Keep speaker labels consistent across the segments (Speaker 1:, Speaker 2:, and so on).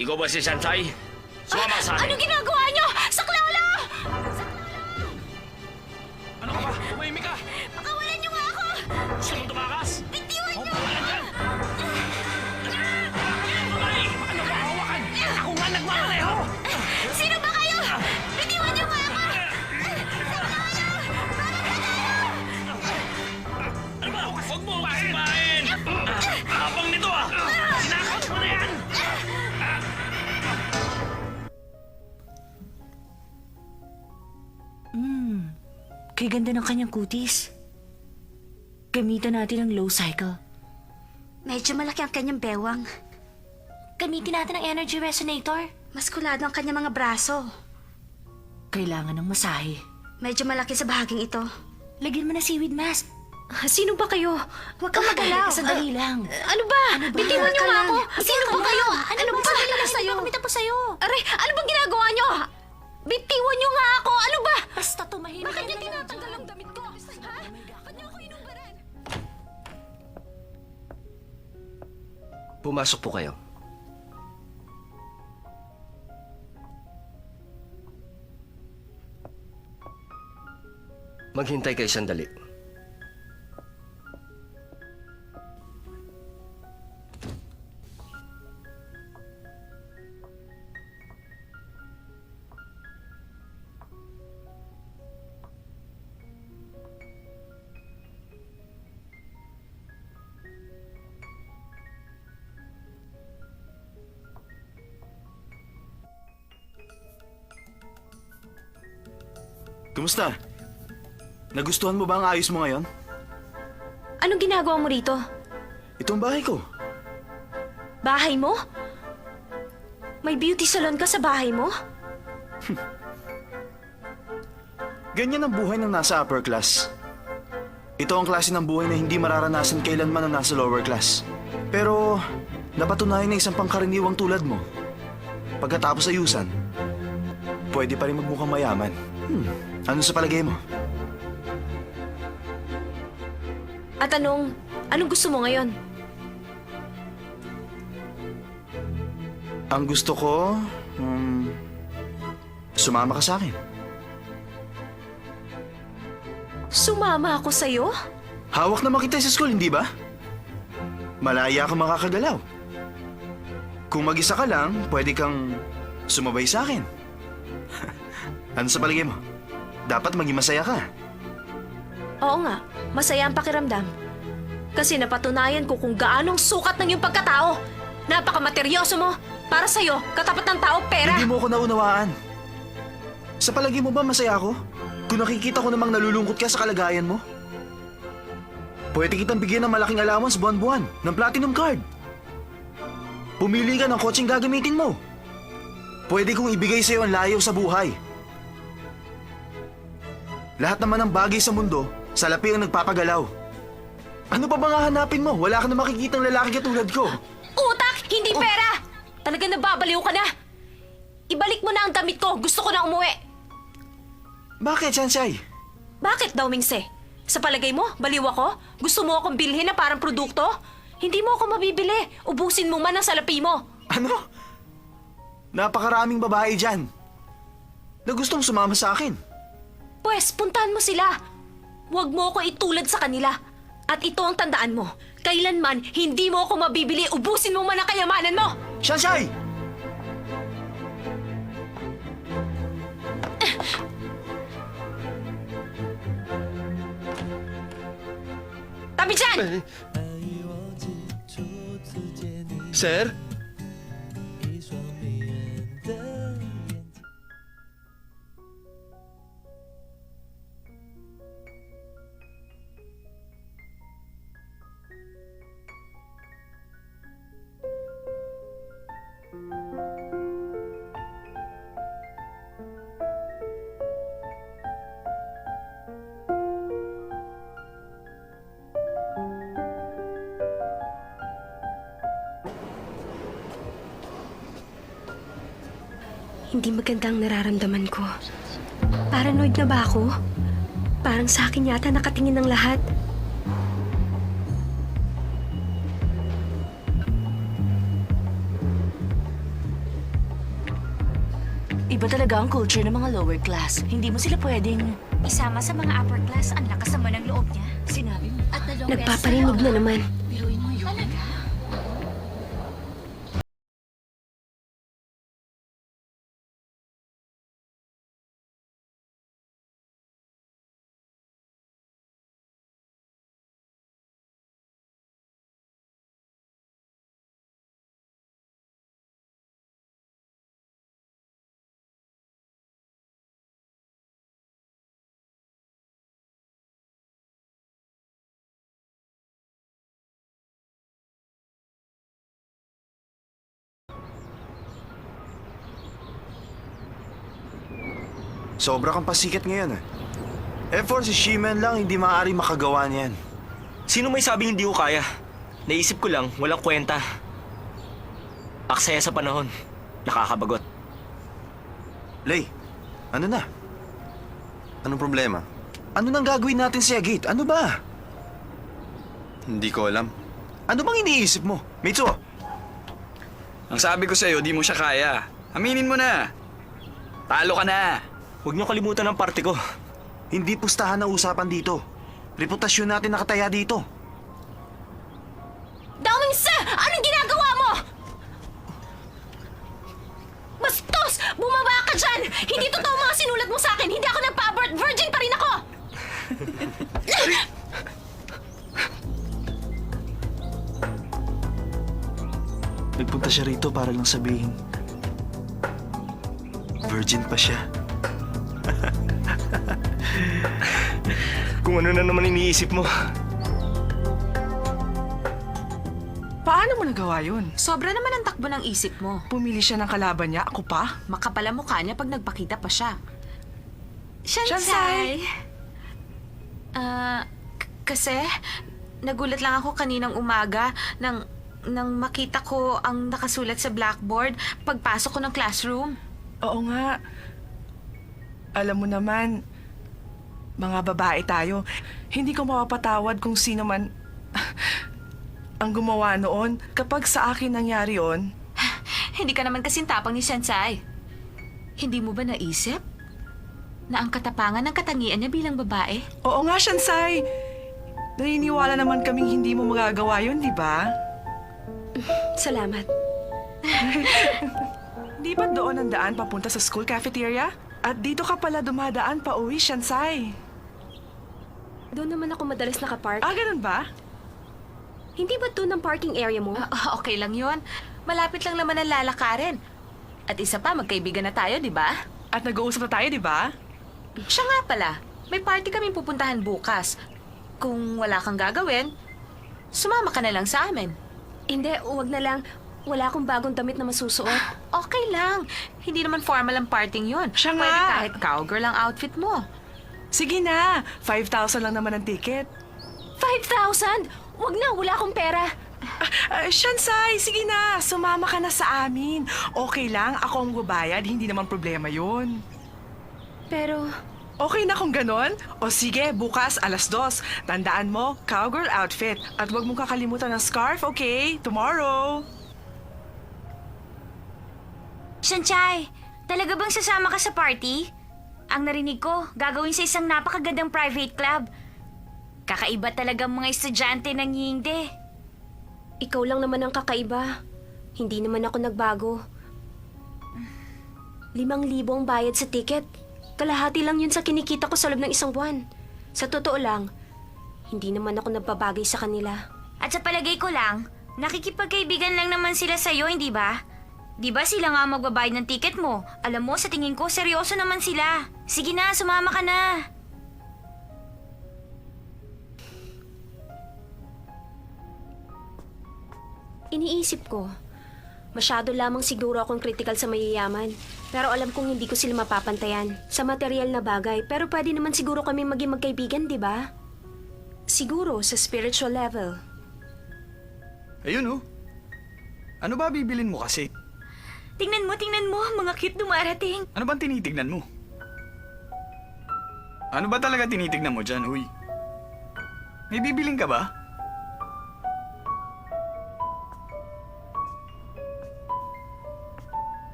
Speaker 1: Ikaw ba si Sansay? Sumama ka sa akin.
Speaker 2: Anong ginagawa niyo? Saklolo!
Speaker 1: Ano ka ba? Tumahimik ka!
Speaker 2: Pakawalan niyo nga ako!
Speaker 1: Gusto mong tumakas?
Speaker 2: Bitiwan niyo!
Speaker 1: Pawalan dyan! Mamay! Ano ba hawakan? Ako nga nagmamaneho!
Speaker 2: Sino ba kayo? Bitiwan niyo nga ako!
Speaker 1: Ano ba? Huwag mo kasipain! Abang nito ah! Sinakot mo na yan!
Speaker 3: Kay ganda ng kanyang kutis. Gamitan natin ang low cycle.
Speaker 2: Medyo malaki ang kanyang bewang.
Speaker 3: Gamitin natin ang energy resonator.
Speaker 2: Maskulado ang kanyang mga braso.
Speaker 3: Kailangan ng masahe.
Speaker 2: Medyo malaki sa bahaging ito.
Speaker 3: Lagyan mo na seaweed mask.
Speaker 2: Sino ba kayo? Huwag kang magalaw.
Speaker 3: Sandali lang.
Speaker 2: Ano ba? Bitiwan niyo nga ako. Sino ba kayo?
Speaker 3: Ano ba
Speaker 2: ba sa'yo?
Speaker 3: Kumita po sa'yo.
Speaker 2: Aray, ano bang ginagawa niyo? Bitiwan niyo nga ako. Ano ba?
Speaker 3: Basta tumahimik.
Speaker 2: Bakit niyo tinatanggal ang damit ko? Ha? Bakit niyo ako inubaran?
Speaker 4: Pumasok po kayo. Maghintay kayo sandali.
Speaker 5: Kumusta? Nagustuhan mo ba ang ayos mo ngayon?
Speaker 2: Anong ginagawa mo rito?
Speaker 5: Itong bahay ko.
Speaker 2: Bahay mo? May beauty salon ka sa bahay mo?
Speaker 5: Ganyan ang buhay ng nasa upper class. Ito ang klase ng buhay na hindi mararanasan kailanman ng nasa lower class. Pero napatunayan na isang pangkaraniwang tulad mo. Pagkatapos ayusan, pwede pa rin magmukhang mayaman. Ano sa palagay mo?
Speaker 2: At anong gusto mo ngayon?
Speaker 5: Ang gusto ko, sumama ka sa akin.
Speaker 2: Sumama ako sa'yo?
Speaker 5: Hawak naman kita sa school, hindi ba? Malaya ka makakagalaw. Kung mag-isa ka lang, pwede kang sumabay sa akin. Ano sa palagay mo? Dapat maging masaya ka.
Speaker 2: Oo nga, masaya ang pakiramdam. Kasi napatunayan ko kung gaanong sukat ng iyong pagkatao. Napakamateryoso mo. Para sa'yo, katapat ng tao, pera.
Speaker 5: Hindi mo ako naunawaan. Sa palagay mo ba masaya ako? Kung nakikita ko namang nalulungkot ka sa kalagayan mo? Pwede kitang bigyan ng malaking allowance buwan-buwan ng platinum card. Pumili ka ng kotseng gagamitin mo. Pwede kong ibigay sa'yo ang layaw sa buhay. Lahat naman ng bagay sa mundo, salapi ang nagpapagalaw. Ano pa bang hahanapin mo? Wala ka na makikitang lalaki katulad ko.
Speaker 2: Utak, hindi pera! Talaga nababaliw ka na! Ibalik mo na ang damit ko. Gusto ko na umuwi.
Speaker 5: Bakit, Sansay?
Speaker 2: Bakit daw, Mingse? Sa palagay mo, baliw ako? Gusto mo akong bilhin na parang produkto? Hindi mo ako mabibili. Ubusin mo man ang salapi mo.
Speaker 5: Ano? Napakaraming babae dyan na gustong sumama sa akin.
Speaker 2: Pwes, puntahan mo sila. Huwag mo ako itulad sa kanila. At ito ang tandaan mo. Kailanman, hindi mo ako mabibili. Ubusin mo man ang kayamanan mo.
Speaker 5: Sansay!
Speaker 2: Tabi dyan!
Speaker 4: Sir?
Speaker 2: Hindi magandang nararamdaman ko. Paranoid na ba ako? Parang sa akin yata nakatingin ng lahat.
Speaker 3: Iba talaga ang culture ng mga lower class. Hindi mo sila pwedeng...
Speaker 6: Isama sa mga upper class, ang lakas naman ng loob niya.
Speaker 3: Sinabi mo.
Speaker 6: At dalawang
Speaker 2: Nagpaparinig na naman.
Speaker 3: Biruin mo yun.
Speaker 6: Talaga?
Speaker 5: Sobra kang pasikat ngayon eh. For si Shimen lang, hindi maaari makagawa niyan.
Speaker 1: Sino may sabing hindi ko kaya? Naisip ko lang, walang kwenta. Aksaya sa panahon. Nakakabagot.
Speaker 5: Lay, ano na?
Speaker 4: Anong problema?
Speaker 5: Ano nang gagawin natin sa Agate? Ano ba?
Speaker 4: Hindi ko alam.
Speaker 5: Ano bang iniisip mo? Mitsuo,
Speaker 7: Ang sabi ko sa'yo, di mo siya kaya. Aminin mo na. Talo ka na.
Speaker 1: Huwag niyo kalimutan ang parte ko.
Speaker 5: hindi pustahan na usapan dito. Reputasyon natin nakataya dito.
Speaker 2: Dawing sa! Anong ginagawa mo? Bastos! Bumaba ka dyan! Hindi totoo mga sinulat mo sa akin! Hindi ako nagpa-abort! Virgin pa rin ako!
Speaker 5: Nagpunta siya rito para lang sabihin, virgin pa siya.
Speaker 1: Kung ano na naman iniisip mo.
Speaker 8: Paano mo nagawa yun?
Speaker 2: Sobra naman ang takbo ng isip mo.
Speaker 8: Pumili siya ng kalaban niya, ako pa?
Speaker 2: Makapal ang mukha niya pag nagpakita pa siya.
Speaker 8: Shansai!
Speaker 2: Kasi nagulat lang ako kaninang umaga nang makita ko ang nakasulat sa blackboard pagpasok ko ng classroom.
Speaker 8: Oo nga. Alam mo naman, mga babae tayo, hindi ko mapapatawad kung sino man ang gumawa noon. Kapag sa akin nangyari yon,
Speaker 2: Hindi ka naman kasing tapang ni Sensei. Hindi mo ba naisip na ang katapangan ng katangian niya bilang babae?
Speaker 8: oo nga, Shansai. Naniniwala naman kaming hindi mo magagawa yun, di ba?
Speaker 2: Salamat.
Speaker 8: Di ba doon ang daan papunta sa school cafeteria? At dito ka pala dumadaan pa uwi, Shansai.
Speaker 2: Doon naman ako madalas nakapark.
Speaker 8: Ganun ba?
Speaker 2: Hindi ba doon ang parking area mo? Okay lang yon. Malapit lang naman ang lalakarin. At isa pa, magkaibigan na tayo, di ba?
Speaker 8: At nag-uusap na tayo, di ba?
Speaker 2: Siya nga pala, may party kaming pupuntahan bukas. Kung wala kang gagawin, sumama ka na lang sa amin. Hindi, huwag na lang. Wala akong bagong damit na masusuot. Okay lang. Hindi naman formal ang parting yun.
Speaker 8: Siya nga.
Speaker 2: Pwede kahit cowgirl ang outfit mo.
Speaker 8: Sige na, 5,000 lang naman ang ticket.
Speaker 2: 5,000? Huwag na, wala akong pera.
Speaker 8: Shansai, sige na, sumama ka na sa amin. Okay lang, ako ang gubayad, hindi naman problema yun.
Speaker 2: Pero,
Speaker 8: Okay na kung ganon? O sige, bukas 2:00. Tandaan mo, cowgirl outfit. At huwag mong kakalimutan ng scarf, okay? Tomorrow.
Speaker 6: Shansai, talaga bang sasama ka sa party? Ang narinig ko, gagawin sa isang napakagandang private club. Kakaiba talaga ang mga estudyante ng Yingde.
Speaker 2: ikaw lang naman ang kakaiba. Hindi naman ako nagbago. 5,000 ang bayad sa ticket. Kalahati lang yun sa kinikita ko sa loob ng isang buwan. Sa totoo lang, hindi naman ako nagpabagay sa kanila.
Speaker 6: At sa palagay ko lang, nakikipagkaibigan lang naman sila sa'yo, hindi ba? Di ba sila nga magbabayad ng ticket mo? Alam mo, sa tingin ko, seryoso naman sila. Sige na, sumama ka na.
Speaker 2: Iniisip ko, masyado lamang siguro akong critical sa mayayaman. Pero alam kong hindi ko sila mapapantayan sa material na bagay. Pero pwede naman siguro kami maging magkaibigan, di ba? Siguro sa spiritual level.
Speaker 7: Ayun oh. Ano ba bibilin mo kasi?
Speaker 6: Tingnan mo, mga cute dumarating.
Speaker 7: Ano bang tinitignan mo? Ano ba talaga tinitignan mo dyan, huy? May bibiling ka ba?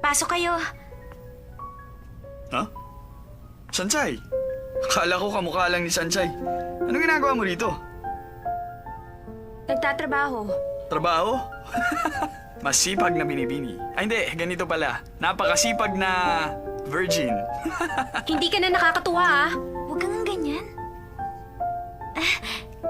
Speaker 6: Pasok kayo.
Speaker 7: Ha? Sanchay? Akala ko kamukha lang ni Sanchay. Anong ginagawa mo rito?
Speaker 6: Nagtatrabaho.
Speaker 7: Trabaho? Masipag na binibini. Ay hindi, ganito pala. Napakasipag na virgin.
Speaker 6: Hindi ka na nakakatuwa ah. Huwag kang ganyan.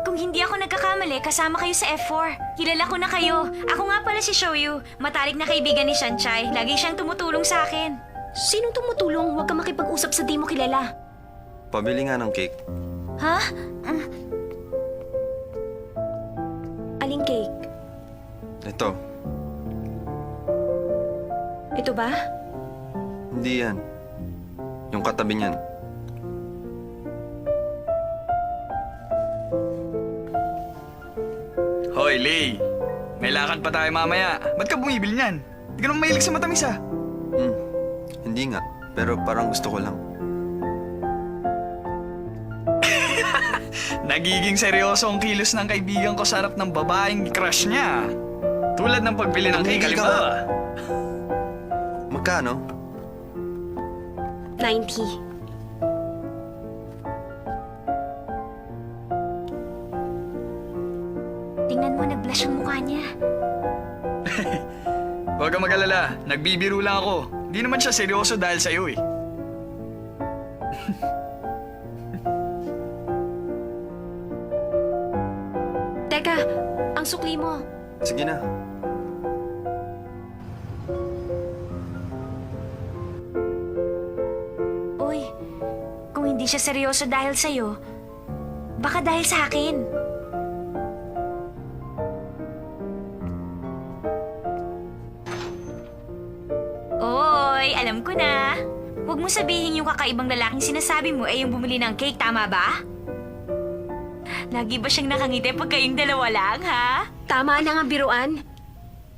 Speaker 6: Kung hindi ako nagkakamali, kasama kayo sa F4. Kilala ko na kayo. Ako nga pala si Shoyu, matalik na kaibigan ni Sanchay. Lagi siyang tumutulong sa akin. Sinong tumutulong? Huwag ka makipag-usap sa di mo kilala.
Speaker 4: Pabili nga ng cake.
Speaker 6: Ha?
Speaker 2: Aling cake?
Speaker 4: Ito,
Speaker 2: Ito ba?
Speaker 4: hindi yan. Yung katabi niyan.
Speaker 7: Hoy, Lay. May lakad pa tayo mamaya. Ba't ka bumibili niyan? Hindi ka naman mahilig sa matamis ah.
Speaker 4: Hindi nga, pero parang gusto ko lang.
Speaker 7: Nagiging seryoso ang kilos ng kaibigan ko sa harap ng babaeng crush niya. Tulad ng pagbili ng cake,
Speaker 4: Tumigil ka
Speaker 7: halimbawa.
Speaker 4: Magkano?
Speaker 2: 90.
Speaker 6: Tingnan mo, nag-blush ang mukha niya.
Speaker 7: Huwag kang mag-alala, nagbibiro lang ako. Hindi naman siya seryoso dahil sa'yo eh.
Speaker 2: Teka, ang sukli mo.
Speaker 4: Sige na.
Speaker 6: Uy, kung hindi siya seryoso dahil sa'yo, baka dahil sa akin. Oy, alam ko na. Huwag mo sabihin yung kakaibang lalaking sinasabi mo ay yung bumili ng cake, tama ba? Lagi ba siyang nakangiti pag kayong dalawa lang, ha?
Speaker 2: Tama na nga biruan.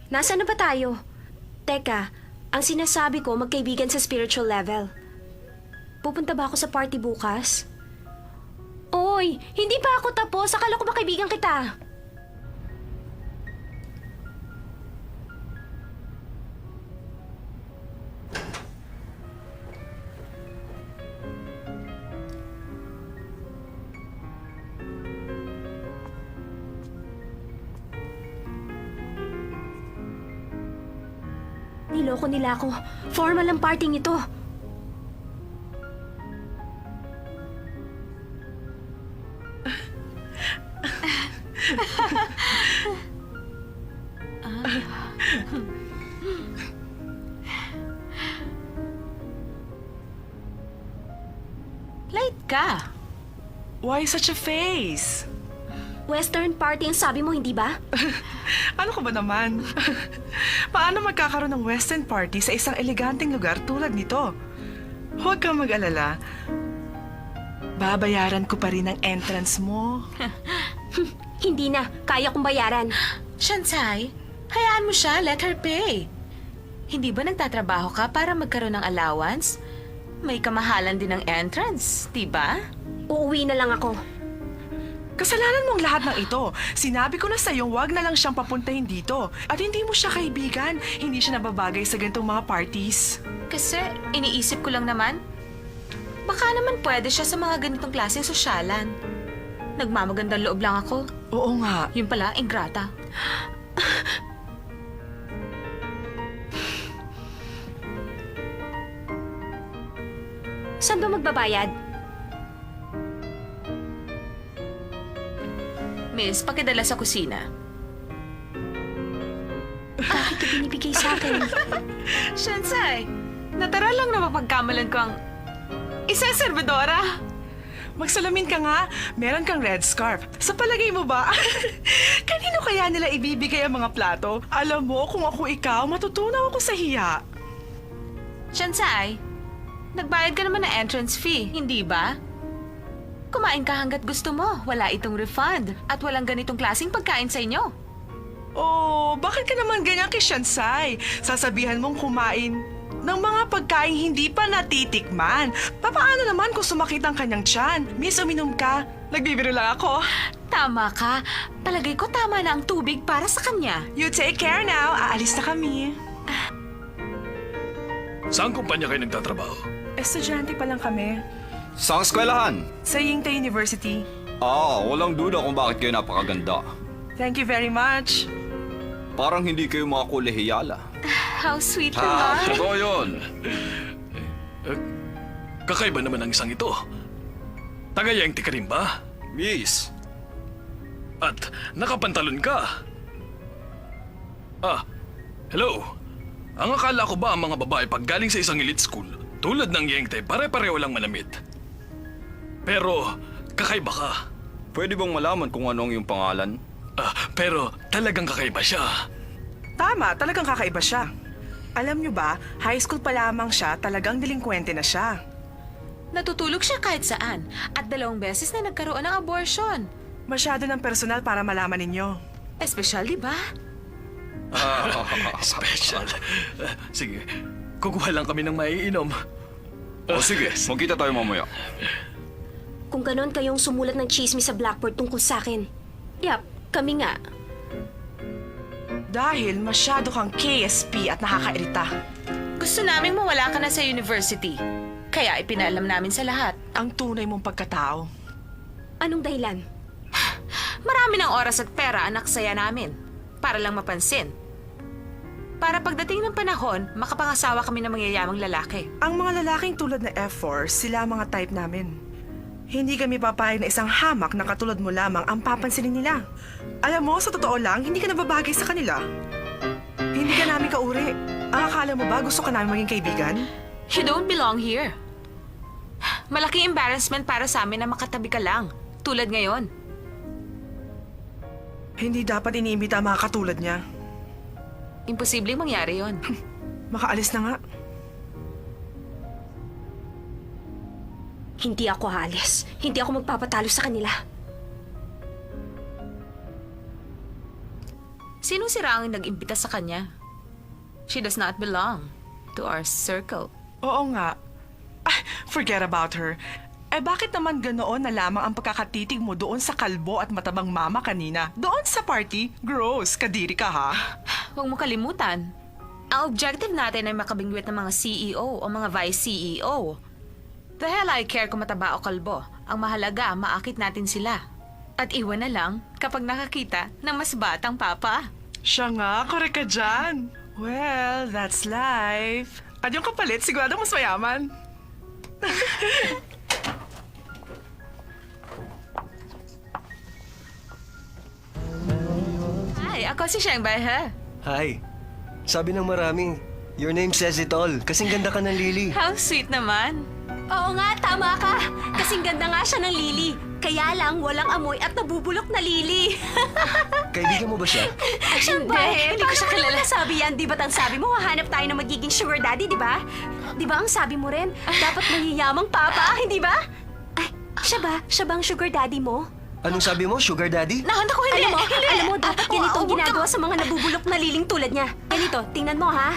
Speaker 2: Nasaan na ba tayo? Teka, ang sinasabi ko magkaibigan sa spiritual level. Pupunta ba ako sa party bukas? Oy, hindi pa ako tapos. Akala ko ba kaibigan kita? Niloko nila ako. Formal ang parting ito. Late ka.
Speaker 8: Why such a face?
Speaker 2: Western party ang sabi mo, hindi ba?
Speaker 8: Ano ka ba naman? Paano magkakaroon ng Western party sa isang eleganteng lugar tulad nito? Huwag kang mag-alala. Babayaran ko pa rin ang entrance mo.
Speaker 2: Hindi na. Kaya kong bayaran.
Speaker 9: Shansai, hayaan mo siya, let her pay. Hindi ba nagtatrabaho ka para magkaroon ng allowance? May kamahalan din ng entrance, di ba?
Speaker 2: Uuwi na lang ako.
Speaker 8: Kasalanan mong lahat ng ito. Sinabi ko na sa'yo, wag na lang siyang papuntahin dito. At hindi mo siya kaibigan. Hindi siya nababagay sa ganitong mga parties.
Speaker 9: Kasi iniisip ko lang naman, baka naman pwede siya sa mga ganitong klaseng sosyalan. Nagmamagandang loob lang ako.
Speaker 8: Oo nga.
Speaker 9: Yun pala, ingrata.
Speaker 2: Saan ba magbabayad?
Speaker 9: Miss, pakidala sa kusina.
Speaker 2: Bakit ito binibigay sa akin?
Speaker 9: Shansai, natara lang na mapagkamalan ko ang isang servidora.
Speaker 8: Magsalamin ka nga. Meron kang red scarf. Sa palagay mo ba? Kanino kaya nila ibibigay ang mga plato? Alam mo, kung ako ikaw, matutunaw ako sa hiya.
Speaker 9: Shansai, nagbayad ka naman ng entrance fee, hindi ba? Kumain ka hanggat gusto mo. Wala itong refund. At walang ganitong klaseng pagkain sa inyo.
Speaker 8: Oh, bakit ka naman ganyan kay Shansai? Sasabihan mong kumain ng mga pagkain hindi pa natitikman. Papaano naman kung sumakit ang kanyang tiyan? Miss, uminom ka. Nagbibiro lang ako.
Speaker 9: Tama ka. Palagay ko tama na ang tubig para sa kanya.
Speaker 8: You take care now. Aalis na kami.
Speaker 10: Saan kumpanya kayo nagtatrabaho?
Speaker 8: Estudyante pa lang kami.
Speaker 4: Saan eskwelahan?
Speaker 8: Sa Yingte University.
Speaker 4: Walang duda kung bakit kayo napakaganda.
Speaker 8: Thank you very much.
Speaker 4: Parang hindi kayo mga kolehiyala.
Speaker 9: How sweet naman.
Speaker 7: Totoo yun. Kakaiba naman ang isang ito. Taga-Yengti ka rin ba?
Speaker 4: Miss,
Speaker 7: At nakapantalon ka. Hello. Ang akala ko ba ang mga babae pag galing sa isang elite school, tulad ng Yengte, pare-pareho lang manamit. Pero, kakaiba ka.
Speaker 4: pwede bang malaman kung ano ang iyong pangalan?
Speaker 7: Pero talagang kakaiba siya.
Speaker 8: Tama, talagang kakaiba siya. Alam niyo ba, high school pa lamang siya, talagang delinkwente na siya.
Speaker 9: Natutulog siya kahit saan. At 2 beses na nagkaroon ng abortion.
Speaker 8: Masyado ng personal para malaman ninyo.
Speaker 9: Espesyal, di ba?
Speaker 7: Special. Sige, kukuha lang kami ng maiinom.
Speaker 4: Sige, magkita tayo mamaya.
Speaker 10: Kung ganon kayong sumulat ng chismis sa blackboard tungkol sa akin. Yap, kami nga.
Speaker 8: Dahil masyado kang KSP at nakakairita.
Speaker 9: Gusto naming mawala ka na sa university. Kaya ipinaalam namin sa lahat.
Speaker 8: Ang tunay mong pagkatao.
Speaker 10: Anong dahilan?
Speaker 9: Marami ng oras at pera ang naksaya namin. Para lang mapansin. Para pagdating ng panahon, makapangasawa kami ng mangyayamang lalaki.
Speaker 8: Ang mga lalaking tulad na F4, sila ang mga type namin. Hindi kami papayag na isang hamak na katulad mo lamang ang papansinin nila. Alam mo, sa totoo lang, hindi ka nababagay sa kanila. Hindi ka namin kauri. Ang akala mo ba gusto ka namin maging kaibigan?
Speaker 9: You don't belong here. Malaking embarrassment para sa amin na makatabi ka lang. Tulad ngayon.
Speaker 8: Hindi dapat iniimbita ang mga katulad niya.
Speaker 9: Imposibleng mangyari yon.
Speaker 8: Makaalis na nga.
Speaker 10: Hindi ako haalis. Hindi ako magpapatalo sa kanila.
Speaker 9: Sino si Rang ang nag-imbita sa kanya? She does not belong to our circle.
Speaker 8: Oo nga. Ay, forget about her. Eh bakit naman ganoon na lamang ang pagkakatitig mo doon sa kalbo at matabang mama kanina? Doon sa party? Gross, kadiri ka ha?
Speaker 9: Huwag mo kalimutan. Ang objective natin ay makabingwit ng mga CEO o mga vice CEO. The hell I care kung mataba o kalbo. Ang mahalaga, maakit natin sila. At iwan na lang kapag nakakita ng mas batang papa.
Speaker 8: Siya nga, korek ka dyan. Well, that's life. At yung kapalit, sigurado mas mayaman.
Speaker 9: Hi, ako si Sheng Bai He.
Speaker 11: Hi. Sabi ng marami, your name says it all. Kasing ganda ka ng Lily.
Speaker 9: How sweet naman.
Speaker 10: Oo nga, tama ka. Kasing ganda nga siya ng Lily. Kaya lang, walang amoy at nabubulok na Lily.
Speaker 11: Kaibigan mo ba siya?
Speaker 10: Hindi ko siya kilala. Sabi yan, di ba't ang sabi mo, hahanap tayo ng magiging sugar daddy, di ba? Di ba ang sabi mo rin, dapat mahiyamang papa, hindi ba? Ay, siya ba? Siya bang sugar daddy mo?
Speaker 11: Anong sabi mo, sugar daddy?
Speaker 9: Nakanta ko hindi.
Speaker 10: Alam mo, dapat ganito ang ginagawa sa mga nabubulok na liling tulad niya. Ganito, tingnan mo ha.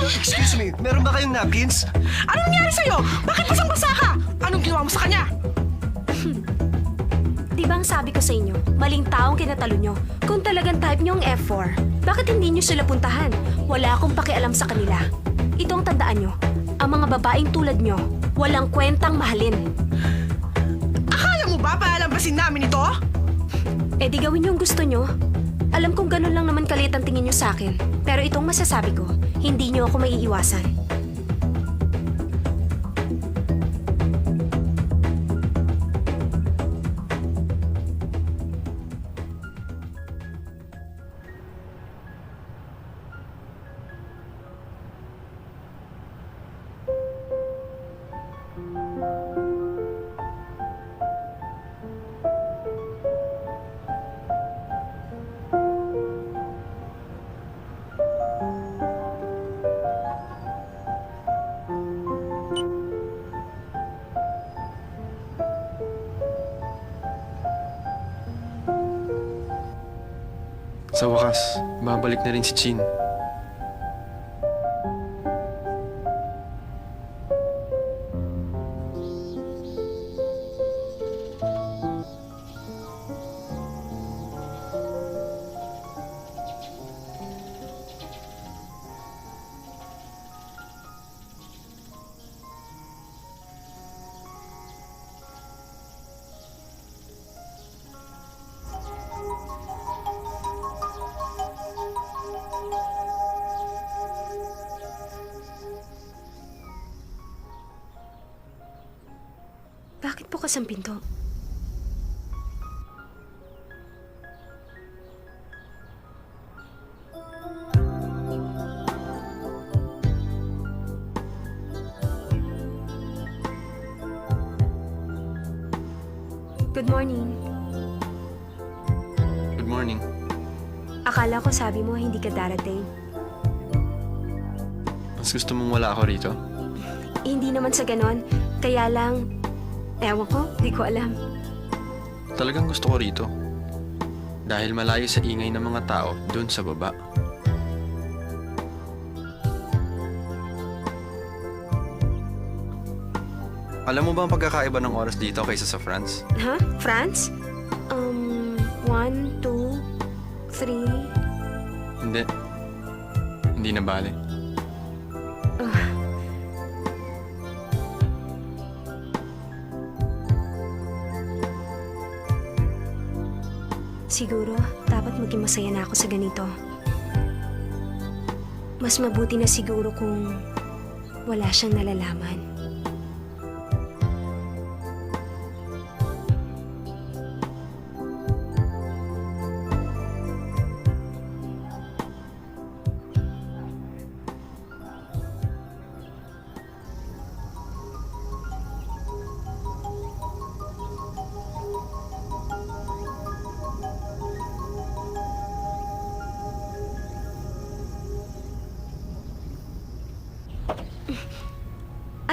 Speaker 11: Excuse me, meron ba kayong napkins?
Speaker 8: Anong nangyari sa'yo? Bakit basang-basa ka? Anong ginawa mo sa kanya?
Speaker 10: Di ba ang sabi ko sa inyo, maling taong kinatalo nyo. Kung talagang type nyo ang F4, bakit hindi nyo sila puntahan? Wala akong pakialam sa kanila. Ito ang tandaan nyo, ang mga babaeng tulad nyo, walang kwentang mahalin.
Speaker 8: Akala mo ba paalambasin namin ito?
Speaker 10: Eh di gawin yung gusto nyo. Alam kong ganun lang naman kalit ang tingin nyo sa akin. Pero itong masasabi ko, hindi nyo ako maiiwasan.
Speaker 12: Sa wakas, babalik na rin si Chin.
Speaker 10: bukas ang pinto. Good morning.
Speaker 12: Good morning.
Speaker 10: Akala ko sabi mo hindi ka darating.
Speaker 12: Mas gusto mong wala ako rito?
Speaker 10: Hindi naman sa ganon. Kaya lang, ewan ko, di ko alam.
Speaker 12: Talagang gusto ko rito. Dahil malayo sa ingay ng mga tao doon sa baba.
Speaker 4: Alam mo ba ang pagkakaiba ng oras dito kaysa sa France?
Speaker 10: Ha? France? 1, 2, 3...
Speaker 12: Hindi. Hindi na bale.
Speaker 10: Siguro, dapat maging masaya na ako sa ganito. Mas mabuti na siguro kung wala siyang nalalaman.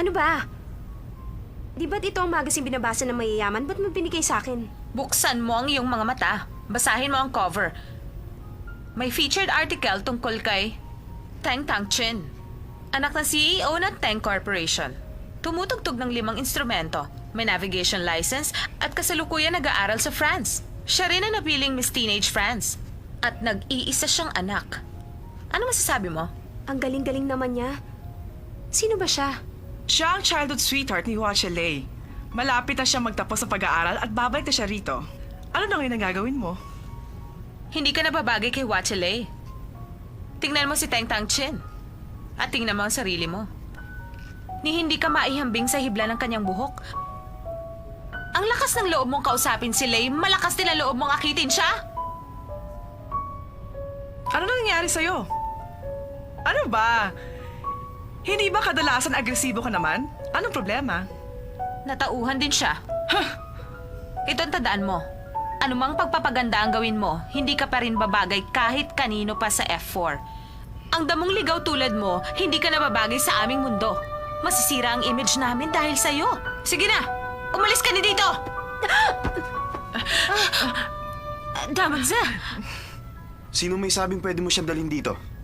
Speaker 10: Ano ba? Di ba't ito ang magazine binabasa ng mayayaman? Ba't mo binigay sa akin?
Speaker 9: Buksan mo ang iyong mga mata. Basahin mo ang cover. May featured article tungkol kay Teng Tang-chin, anak ng CEO ng Teng Corporation. Tumutugtog ng 5 instrumento, may navigation license at kasalukuyan nag-aaral sa France. Siya rin ang napiling Miss Teenage France at nag-iisa siyang anak. Ano masasabi mo?
Speaker 10: Ang galing-galing naman niya. Sino ba siya?
Speaker 8: Siya ang childhood sweetheart ni Hua Chelei. Malapit na siya magtapos sa pag-aaral at babalik na siya rito. Ano na ngayon ang gagawin mo?
Speaker 9: Hindi ka nababagay kay Hua Chelei. Tingnan mo si Teng Tang-chin. At tingnan mo ang sarili mo. Ni hindi ka maihambing sa hibla ng kanyang buhok. Ang lakas ng loob mong kausapin si Lei, malakas din ang loob mong akitin siya.
Speaker 8: Ano nangyari sa'yo? Ano ba? Hindi ba kadalasan agresibo ka naman? Anong problema?
Speaker 9: Natauhan din siya. Ito ang tandaan mo. Anumang pagpapaganda ang gawin mo, hindi ka pa rin babagay kahit kanino pa sa F4. Ang damong ligaw tulad mo, hindi ka nababagay sa aming mundo. Masisira ang image namin dahil sa'yo. Sige na! Umalis ka na dito! Daman sa!
Speaker 5: Sino may sabing pwede mo siyang dalhin dito?